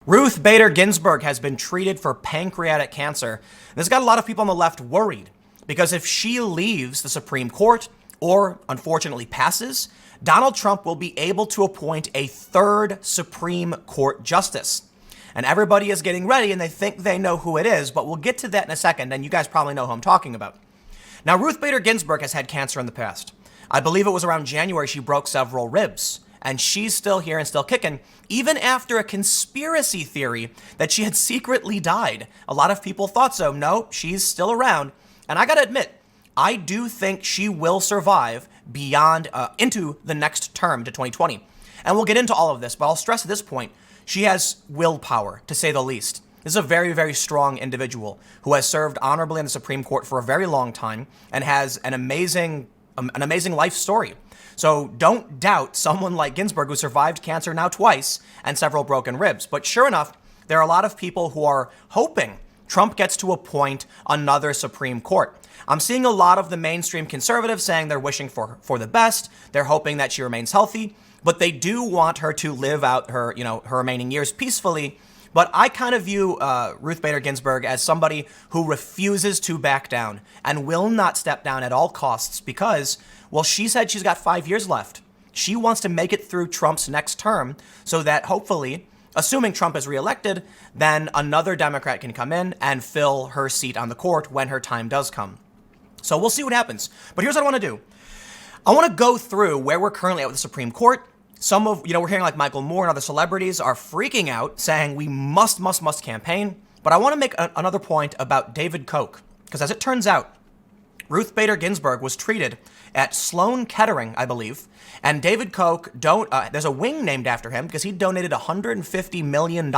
Ruth Bader Ginsburg has been treated for pancreatic cancer. This got a lot of people on the left worried because if she leaves the Supreme Court or unfortunately passes, Donald Trump will be able to appoint a third Supreme Court justice. And everybody is getting ready and they think they know who it is, but we'll get to that in a second. And you guys probably know who I'm talking about. Now, Ruth Bader Ginsburg has had cancer in the past. I believe it was around January she broke several ribs. And she's still here and still kicking, even after a conspiracy theory that she had secretly died. A lot of people thought so. No, she's still around. And I got to admit, I do think she will survive beyond into the next term to 2020. And we'll get into all of this, but I'll stress at this point, she has willpower, to say the least. This is a very, very strong individual who has served honorably in the Supreme Court for a very long time and has an amazing life story. So don't doubt someone like Ginsburg who survived cancer now twice and several broken ribs. But sure enough, there are a lot of people who are hoping Trump gets to appoint another Supreme Court. I'm seeing a lot of the mainstream conservatives saying they're wishing for the best. They're hoping that she remains healthy, but they do want her to live out her remaining years peacefully. But I kind of view Ruth Bader Ginsburg as somebody who refuses to back down and will not step down at all costs because, well, she said she's got 5 years left. She wants to make it through Trump's next term so that hopefully, assuming Trump is reelected, then another Democrat can come in and fill her seat on the court when her time does come. So we'll see what happens. But here's what I want to do. I want to go through where we're currently at with the Supreme Court. Some of, we're hearing like Michael Moore and other celebrities are freaking out saying we must campaign. But I want to make another point about David Koch, because as it turns out, Ruth Bader Ginsburg was treated at Sloan Kettering, I believe. And David Koch, there's a wing named after him because he donated $150 million.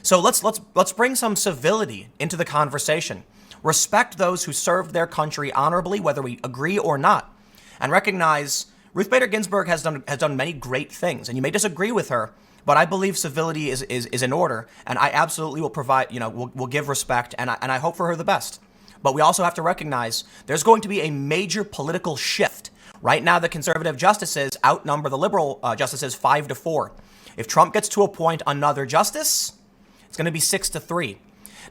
So let's bring some civility into the conversation. Respect those who served their country honorably, whether we agree or not, and recognize Ruth Bader Ginsburg has done many great things, and you may disagree with her, but I believe civility is in order, and I absolutely will provide, we'll give respect, and I hope for her the best. But we also have to recognize there's going to be a major political shift. Right now, the conservative justices outnumber the liberal justices 5-4. If Trump gets to appoint another justice, it's going to be 6-3.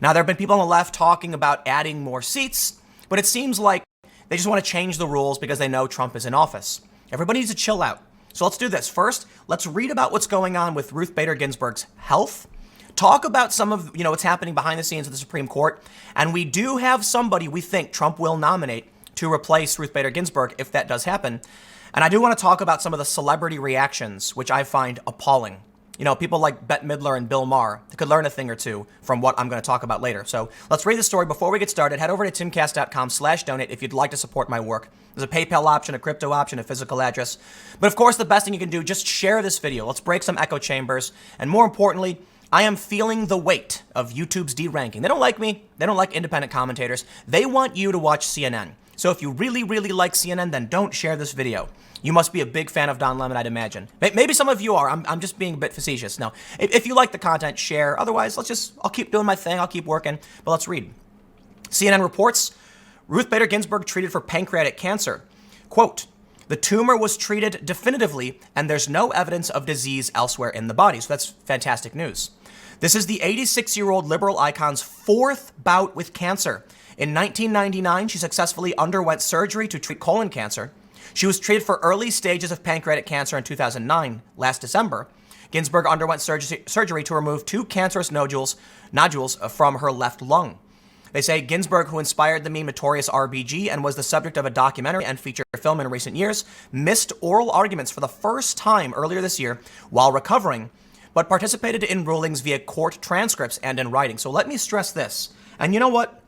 Now, there have been people on the left talking about adding more seats, but it seems like they just want to change the rules because they know Trump is in office. Everybody needs to chill out. So let's do this. First, let's read about what's going on with Ruth Bader Ginsburg's health. Talk about some of, what's happening behind the scenes of the Supreme Court. And we do have somebody we think Trump will nominate to replace Ruth Bader Ginsburg if that does happen. And I do want to talk about some of the celebrity reactions, which I find appalling. People like Bette Midler and Bill Maher could learn a thing or two from what I'm going to talk about later. So let's read the story. Before we get started, head over to timcast.com/donate if you'd like to support my work. There's a PayPal option, a crypto option, a physical address. But of course, the best thing you can do, just share this video. Let's break some echo chambers. And more importantly, I am feeling the weight of YouTube's deranking. They don't like me. They don't like independent commentators. They want you to watch CNN. So if you really, really like CNN, then don't share this video. You must be a big fan of Don Lemon, I'd imagine. Maybe some of you are. I'm just being a bit facetious. No, if you like the content, share. Otherwise, I'll keep doing my thing. I'll keep working. But let's read. CNN reports, Ruth Bader Ginsburg treated for pancreatic cancer. Quote, the tumor was treated definitively and there's no evidence of disease elsewhere in the body. So that's fantastic news. This is the 86-year-old liberal icon's fourth bout with cancer. In 1999, she successfully underwent surgery to treat colon cancer. She was treated for early stages of pancreatic cancer in 2009, last December. Ginsburg underwent surgery to remove 2 cancerous nodules from her left lung. They say Ginsburg, who inspired the meme Notorious RBG and was the subject of a documentary and feature film in recent years, missed oral arguments for the first time earlier this year while recovering, but participated in rulings via court transcripts and in writing. So let me stress this. And you know what?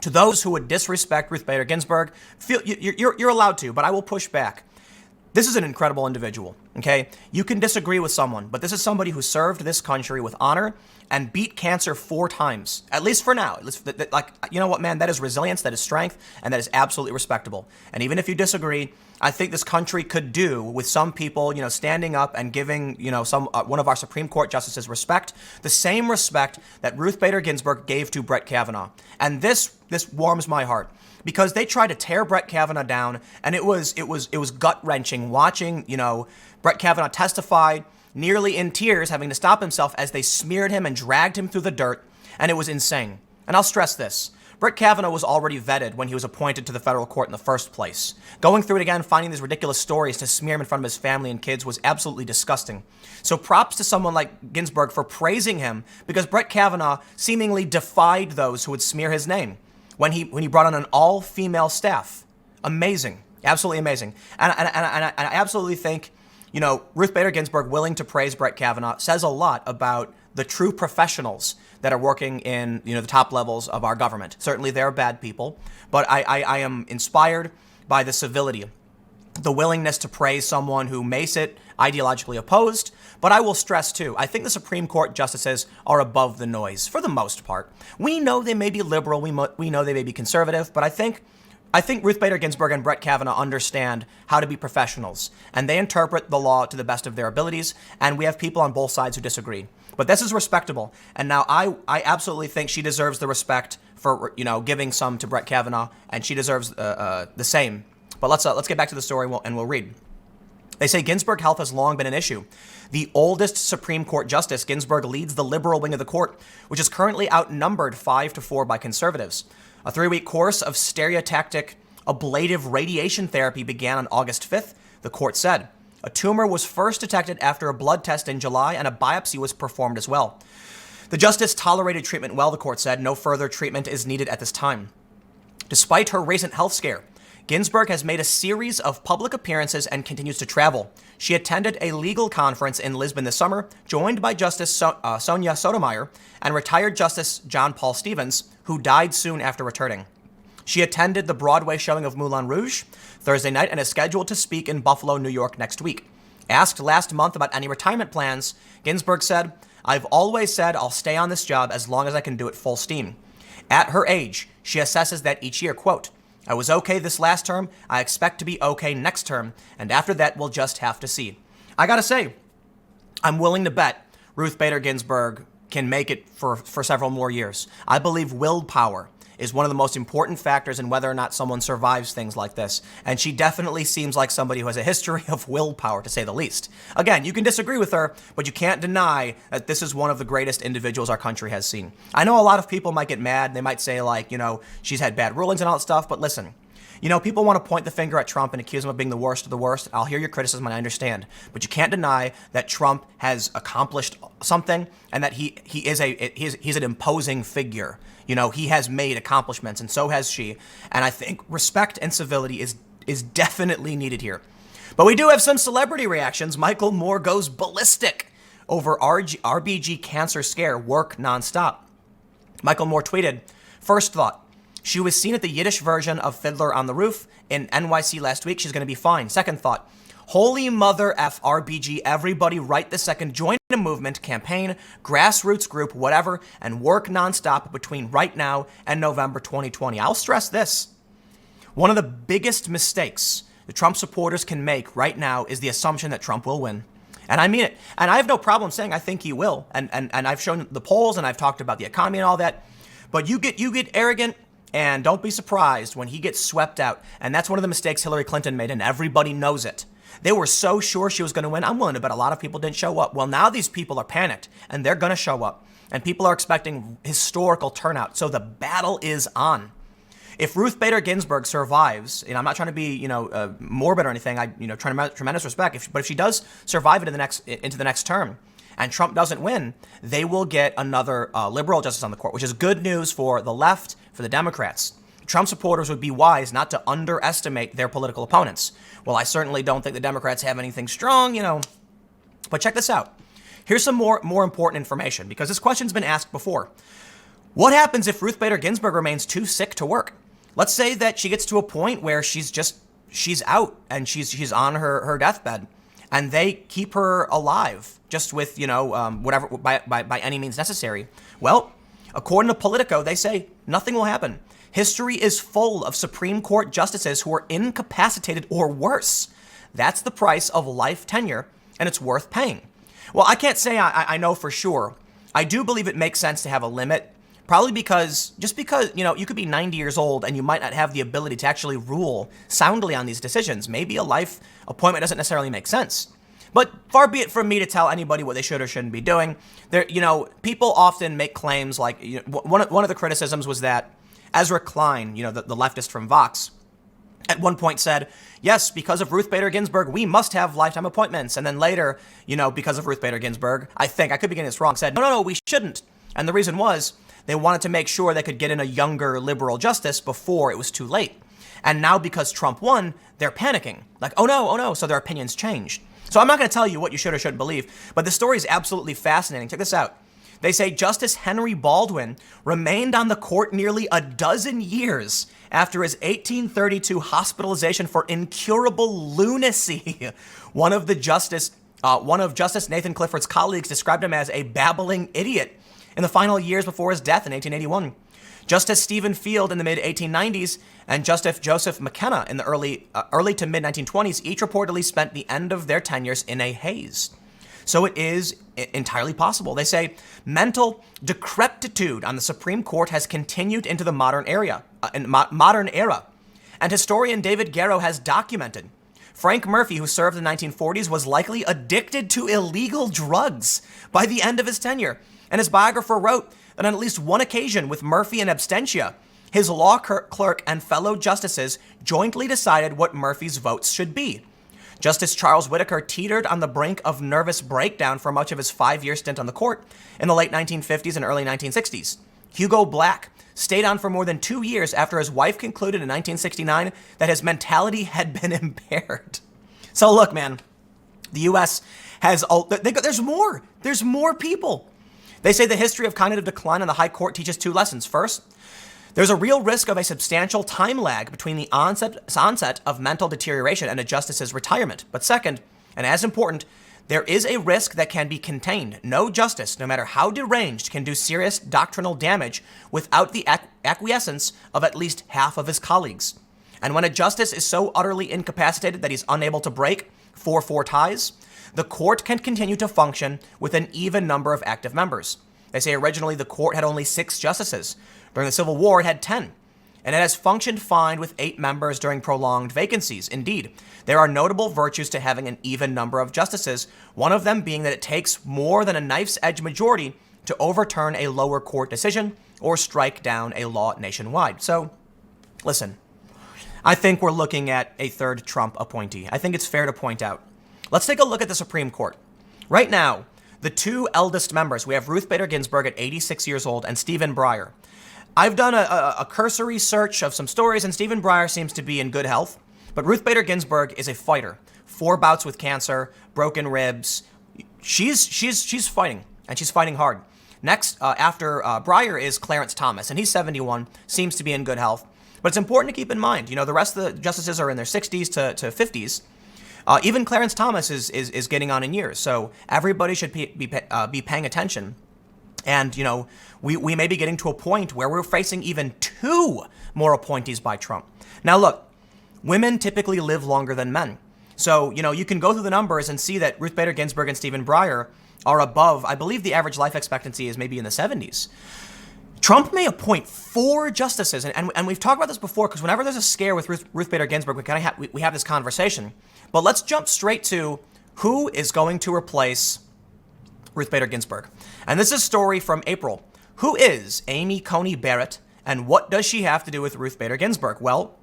To those who would disrespect Ruth Bader Ginsburg, you're allowed to, but I will push back. This is an incredible individual, okay? You can disagree with someone, but this is somebody who served this country with honor and beat cancer 4 times, at least for now. You know what, man? That is resilience, that is strength, and that is absolutely respectable. And even if you disagree, I think this country could do with some people, standing up and giving, one of our Supreme Court justices respect, the same respect that Ruth Bader Ginsburg gave to Brett Kavanaugh. And this warms my heart because they tried to tear Brett Kavanaugh down, and it was gut-wrenching watching, Brett Kavanaugh testify. nearly in tears, having to stop himself as they smeared him and dragged him through the dirt, and it was insane. And I'll stress this. Brett Kavanaugh was already vetted when he was appointed to the federal court in the first place. Going through it again, finding these ridiculous stories to smear him in front of his family and kids was absolutely disgusting. So props to someone like Ginsburg for praising him, because Brett Kavanaugh seemingly defied those who would smear his name when he brought on an all-female staff. Amazing. Absolutely amazing. And I absolutely think, Ruth Bader Ginsburg willing to praise Brett Kavanaugh says a lot about the true professionals that are working in, the top levels of our government. Certainly there are bad people, but I am inspired by the civility, the willingness to praise someone who may sit ideologically opposed. But I will stress too, I think the Supreme Court justices are above the noise for the most part. We know they may be liberal, we know they may be conservative, but I think Ruth Bader Ginsburg and Brett Kavanaugh understand how to be professionals, and they interpret the law to the best of their abilities, and we have people on both sides who disagree. But this is respectable, and now I absolutely think she deserves the respect for, giving some to Brett Kavanaugh, and she deserves the same. But let's get back to the story and we'll read. They say Ginsburg health has long been an issue. The oldest Supreme Court justice, Ginsburg leads the liberal wing of the court, which is currently outnumbered 5-4 by conservatives. A 3-week course of stereotactic ablative radiation therapy began on August 5th, the court said. A tumor was first detected after a blood test in July, and a biopsy was performed as well. The justice tolerated treatment well, the court said. No further treatment is needed at this time. Despite her recent health scare, Ginsburg has made a series of public appearances and continues to travel. She attended a legal conference in Lisbon this summer, joined by Justice Sonia Sotomayor and retired Justice John Paul Stevens, who died soon after returning. She attended the Broadway showing of Moulin Rouge Thursday night and is scheduled to speak in Buffalo, New York next week. Asked last month about any retirement plans, Ginsburg said, "I've always said I'll stay on this job as long as I can do it full steam." At her age, she assesses that each year, quote, "I was okay this last term, I expect to be okay next term, and after that, we'll just have to see." I gotta say, I'm willing to bet Ruth Bader Ginsburg can make it for several more years. I believe willpower is one of the most important factors in whether or not someone survives things like this. And she definitely seems like somebody who has a history of willpower, to say the least. Again, you can disagree with her, but you can't deny that this is one of the greatest individuals our country has seen. I know a lot of people might get mad. They might say, she's had bad rulings and all that stuff. But listen, people want to point the finger at Trump and accuse him of being the worst of the worst. I'll hear your criticism and I understand. But you can't deny that Trump has accomplished something and that he's an imposing figure. He has made accomplishments, and so has she. And I think respect and civility is definitely needed here. But we do have some celebrity reactions. Michael Moore goes ballistic over RBG cancer scare, work nonstop. Michael Moore tweeted, "First thought, she was seen at the Yiddish version of Fiddler on the Roof in NYC last week. She's going to be fine. Second thought, holy mother F RBG, everybody right this second, join a movement, campaign, grassroots group, whatever, and work nonstop between right now and November 2020. I'll stress this. One of the biggest mistakes the Trump supporters can make right now is the assumption that Trump will win. And I mean it. And I have no problem saying I think he will. And I've shown the polls and I've talked about the economy and all that. But you get arrogant, and don't be surprised when he gets swept out. And that's one of the mistakes Hillary Clinton made, and everybody knows it. They were so sure she was going to win. I'm willing to bet a lot of people didn't show up. Well, now these people are panicked, and they're going to show up. And people are expecting historical turnout. So the battle is on. If Ruth Bader Ginsburg survives, and I'm not trying to be, morbid or anything, tremendous respect. But if she does survive into the next term, and Trump doesn't win, they will get another liberal justice on the court, which is good news for the left, for the Democrats. Trump supporters would be wise not to underestimate their political opponents. Well, I certainly don't think the Democrats have anything strong, But check this out. Here's some more important information, because this question's been asked before. What happens if Ruth Bader Ginsburg remains too sick to work? Let's say that she gets to a point where she's out and she's on her deathbed, and they keep her alive just with, whatever, by any means necessary. Well, according to Politico, they say nothing will happen. History is full of Supreme Court justices who are incapacitated or worse. That's the price of life tenure, and it's worth paying. Well, I can't say I know for sure. I do believe it makes sense to have a limit, probably because you could be 90 years old and you might not have the ability to actually rule soundly on these decisions. Maybe a life appointment doesn't necessarily make sense. But far be it from me to tell anybody what they should or shouldn't be doing. There, people often make claims like, one of the criticisms was that Ezra Klein, the leftist from Vox, at one point said, yes, because of Ruth Bader Ginsburg, we must have lifetime appointments. And then later, because of Ruth Bader Ginsburg, I could be getting this wrong, said, no, we shouldn't. And the reason was they wanted to make sure they could get in a younger liberal justice before it was too late. And now because Trump won, they're panicking. Like, oh no. So their opinions changed. So I'm not going to tell you what you should or shouldn't believe, but the story is absolutely fascinating. Check this out. They say Justice Henry Baldwin remained on the court nearly a dozen years after his 1832 hospitalization for incurable lunacy. One of Justice Nathan Clifford's colleagues described him as a babbling idiot in the final years before his death in 1881. Justice Stephen Field in the mid-1890s and Justice Joseph McKenna in the early to mid-1920s each reportedly spent the end of their tenures in a haze. So it is entirely possible. They say mental decrepitude on the Supreme Court has continued into the modern era. And historian David Garrow has documented Frank Murphy, who served in the 1940s, was likely addicted to illegal drugs by the end of his tenure. And his biographer wrote that on at least one occasion with Murphy in absentia, his law clerk and fellow justices jointly decided what Murphy's votes should be. Justice Charles Whitaker teetered on the brink of nervous breakdown for much of his 5-year stint on the court in the late 1950s and early 1960s. Hugo Black stayed on for more than 2 years after his wife concluded in 1969 that his mentality had been impaired. So look, man, the U.S. has, there's more people. They say the history of cognitive decline on the high court teaches 2 lessons. First, there's a real risk of a substantial time lag between the onset of mental deterioration and a justice's retirement. But second, and as important, there is a risk that can be contained. No justice, no matter how deranged, can do serious doctrinal damage without the acquiescence of at least half of his colleagues. And when a justice is so utterly incapacitated that he's unable to break 4-4 ties, the court can continue to function with an even number of active members. They say originally the court had only 6 justices. During the Civil War, it had 10. And it has functioned fine with 8 members during prolonged vacancies. Indeed, there are notable virtues to having an even number of justices, one of them being that it takes more than a knife's edge majority to overturn a lower court decision or strike down a law nationwide. So, listen, I think we're looking at a third Trump appointee. I think it's fair to point out. Let's take a look at the Supreme Court. Right now, the 2 eldest members, we have Ruth Bader Ginsburg at 86 years old and Stephen Breyer. I've done a cursory search of some stories, and Stephen Breyer seems to be in good health. But Ruth Bader Ginsburg is a fighter. 4 bouts with cancer, broken ribs. She's fighting, and she's fighting hard. Next, after Breyer is Clarence Thomas, and he's 71, seems to be in good health. But it's important to keep in mind, the rest of the justices are in their 60s to 50s. Even Clarence Thomas is getting on in years, so everybody should be paying attention. And, we may be getting to a point where we're facing even 2 more appointees by Trump. Now, look, women typically live longer than men. So, you can go through the numbers and see that Ruth Bader Ginsburg and Stephen Breyer are above, I believe the average life expectancy is maybe in the 70s. Trump may appoint 4 justices, and we've talked about this before, because whenever there's a scare with Ruth Bader Ginsburg, we have this conversation. But let's jump straight to who is going to replace Ruth Bader Ginsburg. And this is a story from April. Who is Amy Coney Barrett, and what does she have to do with Ruth Bader Ginsburg? Well,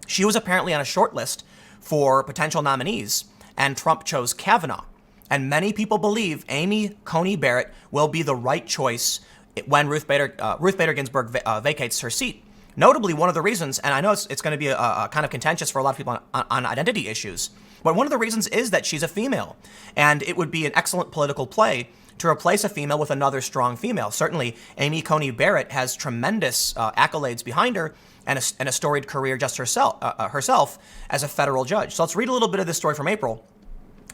she was apparently on a short list for potential nominees, and Trump chose Kavanaugh. And many people believe Amy Coney Barrett will be the right choice when Ruth Bader Ginsburg vacates her seat. Notably, one of the reasons, and I know it's going to be a kind of contentious for a lot of people on identity issues, but one of the reasons is that she's a female, and it would be an excellent political play to replace a female with another strong female. Certainly, Amy Coney Barrett has tremendous accolades behind her and a storied career just herself as a federal judge. So let's read a little bit of this story from April.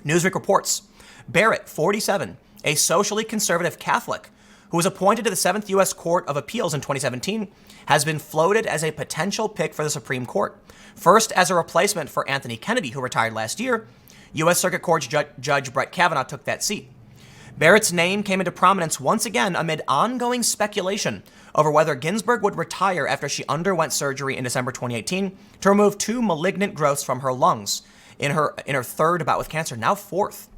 Newsweek reports, Barrett, 47, a socially conservative Catholic who was appointed to the 7th U.S. Court of Appeals in 2017, has been floated as a potential pick for the Supreme Court. First, as a replacement for Anthony Kennedy, who retired last year, U.S. Circuit Court Judge Brett Kavanaugh took that seat. Barrett's name came into prominence once again amid ongoing speculation over whether Ginsburg would retire after she underwent surgery in December 2018 to remove 2 malignant growths from her lungs in her 3rd bout with cancer, now 4th.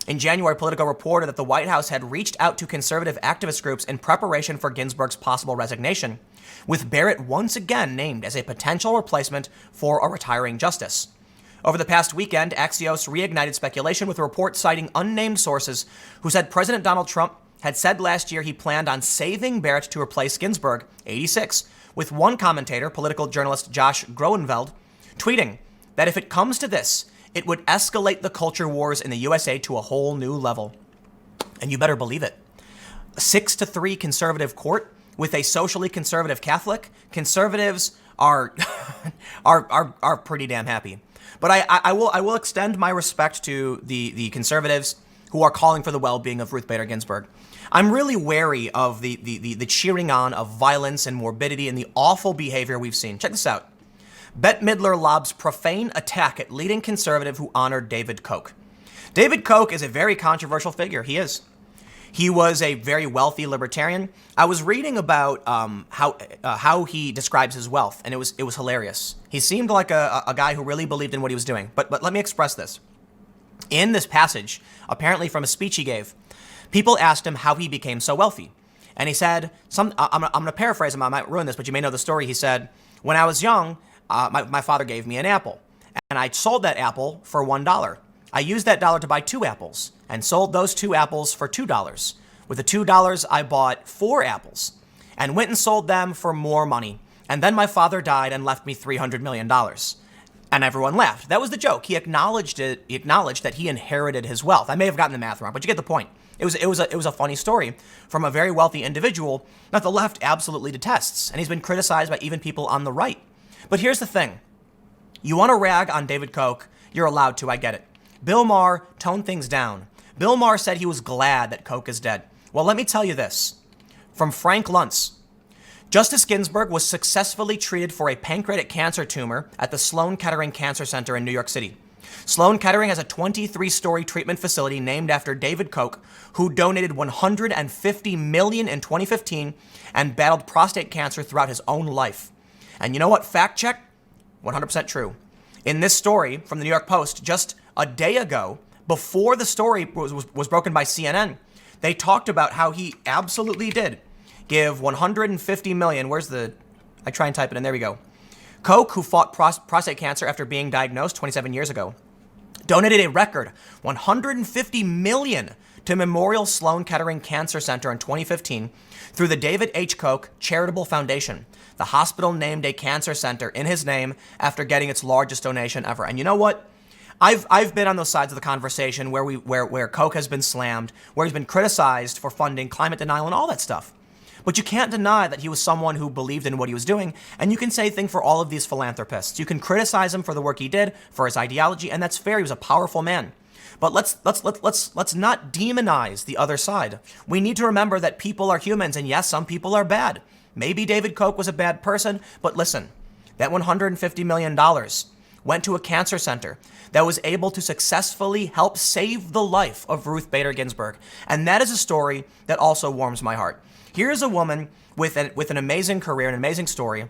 In January, Politico reported that the White House had reached out to conservative activist groups in preparation for Ginsburg's possible resignation, with Barrett once again named as a potential replacement for a retiring justice. Over the past weekend, Axios reignited speculation with a report citing unnamed sources who said President Donald Trump had said last year he planned on saving Barrett to replace Ginsburg, 86, with one commentator, political journalist Josh Groenveld, tweeting that if it comes to this, it would escalate the culture wars in the USA to a whole new level. And you better believe it. A 6-3 conservative court with a socially conservative Catholic. Conservatives are are pretty damn happy. But I will extend my respect to the conservatives who are calling for the well-being of Ruth Bader Ginsburg. I'm really wary of the cheering on of violence and morbidity and the awful behavior we've seen. Check this out. Bette Midler lobs profane attack at leading conservative who honored David Koch. David Koch is a very controversial figure. He is. He was a very wealthy libertarian. I was reading about how he describes his wealth, and it was hilarious. He seemed like a guy who really believed in what he was doing. But let me express this. In this passage, apparently from a speech he gave, people asked him how he became so wealthy. And he said, I'm going to paraphrase him, I might ruin this, but you may know the story. He said, when I was young, my father gave me an apple, and I sold that apple for $1. I used that dollar to buy 2 apples, and sold those 2 apples for $2. With the $2, I bought 4 apples, and went and sold them for more money. And then my father died and left me $300 million. And everyone laughed. That was the joke. He acknowledged it. He acknowledged that he inherited his wealth. I may have gotten the math wrong, but you get the point. It was a funny story from a very wealthy individual that the left absolutely detests, and he's been criticized by even people on the right. But here's the thing. You want to rag on David Koch, you're allowed to, I get it. Bill Maher toned things down. Bill Maher said he was glad that Koch is dead. Well, let me tell you this. From Frank Luntz, Justice Ginsburg was successfully treated for a pancreatic cancer tumor at the Sloan Kettering Cancer Center in New York City. Sloan Kettering has a 23-story treatment facility named after David Koch, who donated $150 million in 2015 and battled prostate cancer throughout his own life. And you know what? Fact check, 100% true. In this story from the New York Post, just a day ago, before the story was broken by CNN, they talked about how he absolutely did give $150 million. I try and type it in, there we go. Koch, who fought prostate cancer after being diagnosed 27 years ago, donated a record $150 million to Memorial Sloan Kettering Cancer Center in 2015 through the David H. Koch Charitable Foundation. The hospital named a cancer center in his name after getting its largest donation ever. And you know what? I've been on those sides of the conversation where Koch has been slammed, where he's been criticized for funding climate denial and all that stuff. But you can't deny that he was someone who believed in what he was doing, and you can say things for all of these philanthropists. You can criticize him for the work he did, for his ideology, and that's fair. He was a powerful man. But let's not demonize the other side. We need to remember that people are humans, and yes, some people are bad. Maybe David Koch was a bad person, but listen, that $150 million went to a cancer center that was able to successfully help save the life of Ruth Bader Ginsburg. And that is a story that also warms my heart. Here's a woman with an amazing career, an amazing story,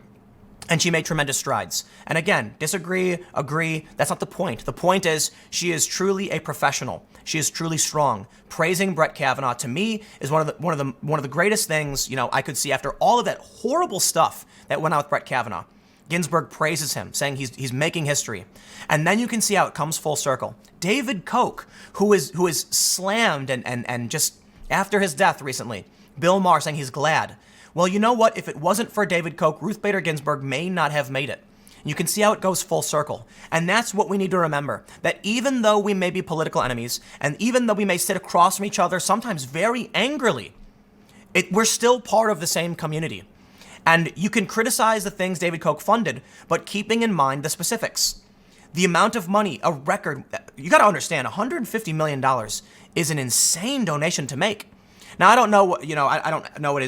and she made tremendous strides. And again, disagree, agree, that's not the point. The point is she is truly a professional. She is truly strong. Praising Brett Kavanaugh, to me, is one of the greatest things, I could see after all of that horrible stuff that went out with Brett Kavanaugh. Ginsburg praises him, saying he's making history. And then you can see how it comes full circle. David Koch, who is slammed and just after his death recently, Bill Maher saying he's glad. Well, you know what? If it wasn't for David Koch, Ruth Bader Ginsburg may not have made it. You can see how it goes full circle. And that's what we need to remember, that even though we may be political enemies, and even though we may sit across from each other, sometimes very angrily, we're still part of the same community. And you can criticize the things David Koch funded, but keeping in mind the specifics. The amount of money, a record, you got to understand, $150 million is an insane donation to make. Now, I don't know, I don't know what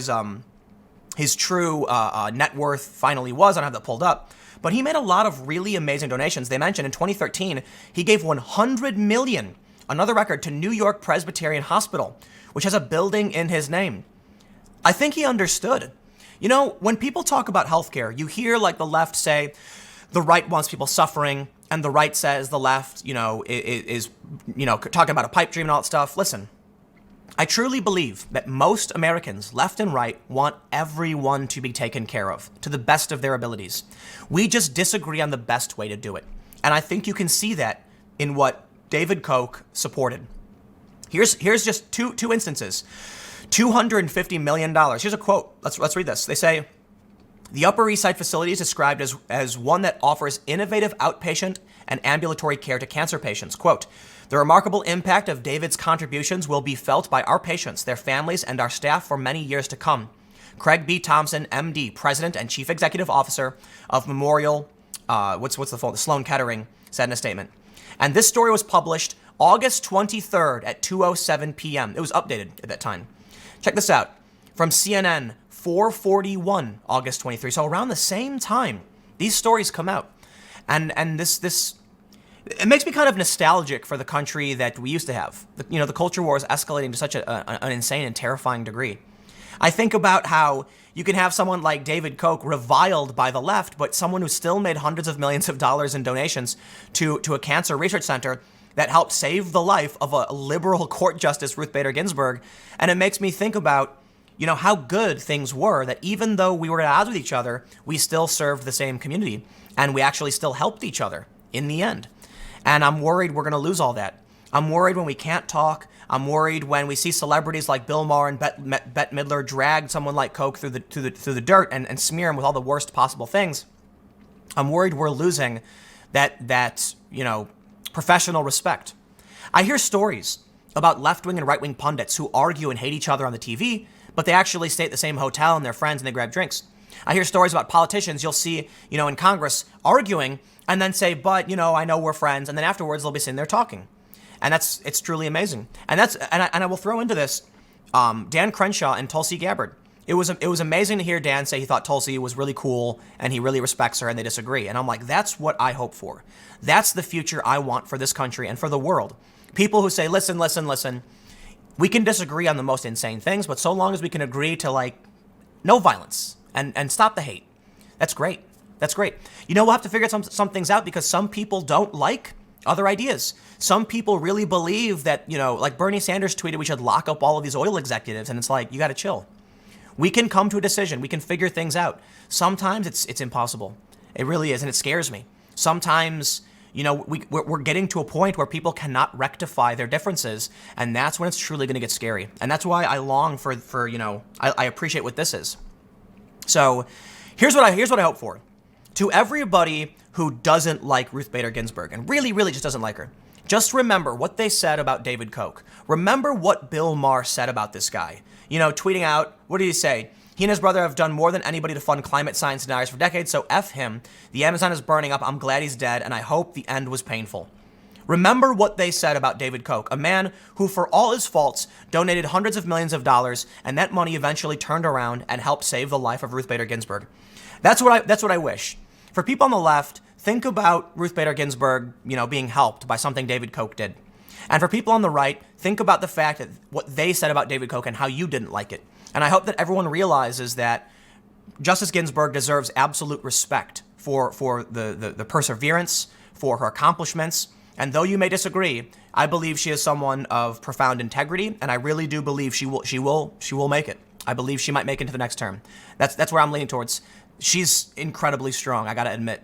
his true net worth finally was. I don't have that pulled up. But he made a lot of really amazing donations. They mentioned in 2013, he gave $100 million, another record, to New York Presbyterian Hospital, which has a building in his name. I think he understood. When people talk about healthcare, you hear like the left say the right wants people suffering and the right says the left, is talking about a pipe dream and all that stuff. Listen, I truly believe that most Americans, left and right, want everyone to be taken care of to the best of their abilities. We just disagree on the best way to do it. And I think you can see that in what David Koch supported. Here's just two instances. $250 million. Here's a quote. Let's read this. They say, the Upper East Side facility is described as one that offers innovative outpatient and ambulatory care to cancer patients. Quote, the remarkable impact of David's contributions will be felt by our patients, their families, and our staff for many years to come. Craig B. Thompson, MD, President and Chief Executive Officer of Memorial, the Sloan Kettering, said in a statement. And this story was published August 23rd at 2:07 p.m. It was updated at that time. Check this out. From CNN, 4:41, August 23. So around the same time, these stories come out. And this it makes me kind of nostalgic for the country that we used to have. The culture war is escalating to such an insane and terrifying degree. I think about how you can have someone like David Koch reviled by the left, but someone who still made hundreds of millions of dollars in donations to a cancer research center that helped save the life of a liberal court justice, Ruth Bader Ginsburg. And it makes me think about, how good things were, that even though we were at odds with each other, we still served the same community. And we actually still helped each other in the end. And I'm worried we're going to lose all that. I'm worried when we can't talk. I'm worried when we see celebrities like Bill Maher and Bette Midler drag someone like Koch through the dirt and smear him with all the worst possible things. I'm worried we're losing that professional respect. I hear stories about left-wing and right-wing pundits who argue and hate each other on the TV, but they actually stay at the same hotel and they're friends and they grab drinks. I hear stories about politicians you'll see, in Congress arguing and then say, but, I know we're friends. And then afterwards they'll be sitting there talking. And it's truly amazing. And I will throw into this, Dan Crenshaw and Tulsi Gabbard. It was amazing to hear Dan say he thought Tulsi was really cool and he really respects her and they disagree. And I'm like, that's what I hope for. That's the future I want for this country and for the world. People who say, listen, we can disagree on the most insane things, but so long as we can agree to no violence and stop the hate. That's great. That's great. We'll have to figure some things out because some people don't like other ideas. Some people really believe that, like Bernie Sanders tweeted, we should lock up all of these oil executives. And it's like, you got to chill. We can come to a decision. We can figure things out. Sometimes it's impossible. It really is. And it scares me. Sometimes, we're getting to a point where people cannot rectify their differences. And that's when it's truly going to get scary. And that's why I long for I appreciate what this is. So here's what I hope for. To everybody who doesn't like Ruth Bader Ginsburg and really, really just doesn't like her, just remember what they said about David Koch. Remember what Bill Maher said about this guy. Tweeting out, what did he say? He and his brother have done more than anybody to fund climate science deniers for decades, so F him. The Amazon is burning up. I'm glad he's dead, and I hope the end was painful. Remember what they said about David Koch, a man who, for all his faults, donated hundreds of millions of dollars, and that money eventually turned around and helped save the life of Ruth Bader Ginsburg. That's what I wish. For people on the left, think about Ruth Bader Ginsburg, being helped by something David Koch did. And for people on the right, think about the fact that what they said about David Koch and how you didn't like it. And I hope that everyone realizes that Justice Ginsburg deserves absolute respect for the perseverance, for her accomplishments. And though you may disagree, I believe she is someone of profound integrity, and I really do believe she will make it. I believe she might make it into the next term. That's where I'm leaning towards. She's incredibly strong, I gotta admit.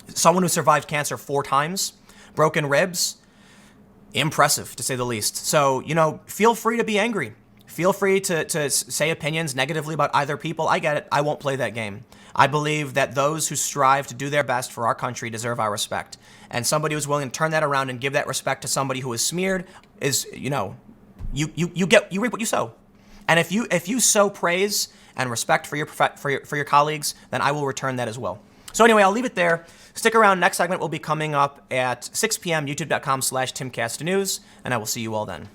Someone who survived cancer 4 times, broken ribs, impressive to say the least. So, feel free to be angry. Feel free to say opinions negatively about either people. I get it. I won't play that game. I believe that those who strive to do their best for our country deserve our respect. And somebody who's willing to turn that around and give that respect to somebody who is smeared is, you reap what you sow. And if you sow praise and respect for your colleagues, then I will return that as well. So anyway, I'll leave it there. Stick around. Next segment will be coming up at 6 p.m. youtube.com/TimCastNews, and I will see you all then.